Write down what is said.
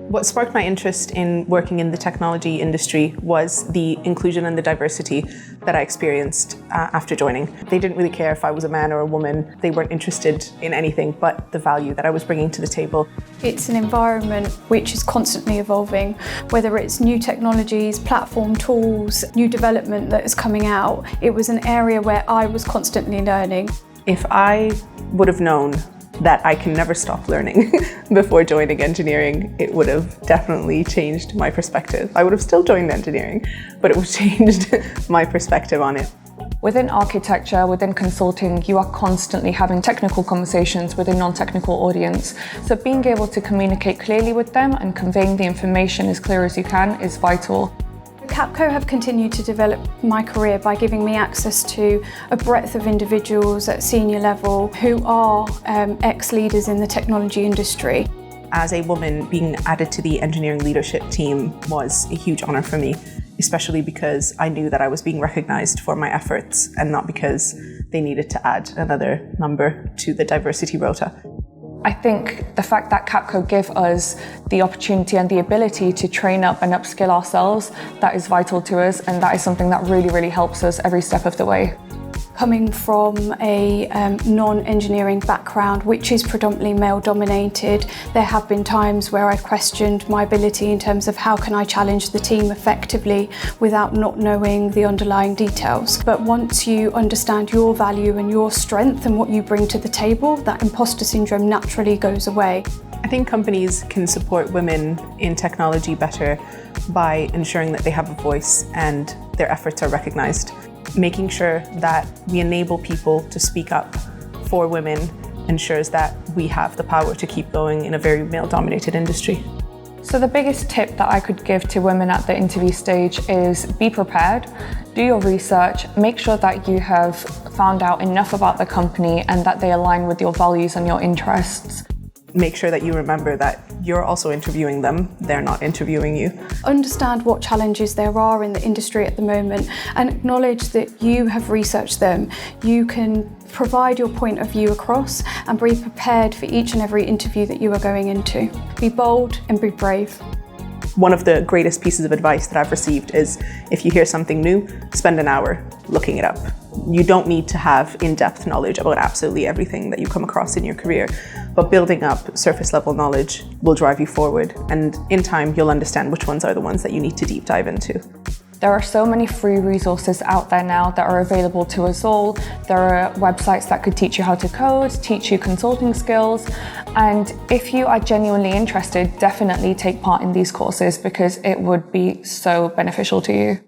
What sparked my interest in working in the technology industry was the inclusion and the diversity that I experienced after joining. They didn't really care if I was a man or a woman. They weren't interested in anything but the value that I was bringing to the table. It's an environment which is constantly evolving, whether it's new technologies, platform tools, new development that is coming out. It was an area where I was constantly learning. If I would have known that I can never stop learning before joining engineering, it would have definitely changed my perspective. I would have still joined engineering, but it would have changed my perspective on it. Within architecture, within consulting, you are constantly having technical conversations with a non-technical audience. So being able to communicate clearly with them and conveying the information as clear as you can is vital. Capco have continued to develop my career by giving me access to a breadth of individuals at senior level who are ex-leaders in the technology industry. As a woman, being added to the engineering leadership team was a huge honour for me, especially because I knew that I was being recognised for my efforts and not because they needed to add another number to the diversity rota. I think the fact that Capco give us the opportunity and the ability to train up and upskill ourselves, that is vital to us, and that is something that really helps us every step of the way. Coming from a non-engineering background, which is predominantly male-dominated, there have been times where I've questioned my ability in terms of how can I challenge the team effectively without not knowing the underlying details. But once you understand your value and your strength and what you bring to the table, that imposter syndrome naturally goes away. I think companies can support women in technology better by ensuring that they have a voice and their efforts are recognised. Making sure that we enable people to speak up for women ensures that we have the power to keep going in a very male-dominated industry. So the biggest tip that I could give to women at the interview stage is be prepared, do your research, make sure that you have found out enough about the company and that they align with your values and your interests. Make sure that you remember that you're also interviewing them, they're not interviewing you. Understand what challenges there are in the industry at the moment and acknowledge that you have researched them. You can provide your point of view across and be prepared for each and every interview that you are going into. Be bold and be brave. One of the greatest pieces of advice that I've received is if you hear something new, spend an hour looking it up. You don't need to have in-depth knowledge about absolutely everything that you come across in your career, but building up surface level knowledge will drive you forward, and in time you'll understand which ones are the ones that you need to deep dive into. There are so many free resources out there now that are available to us all. There are websites that could teach you how to code, teach you consulting skills, and if you are genuinely interested, definitely take part in these courses because it would be so beneficial to you.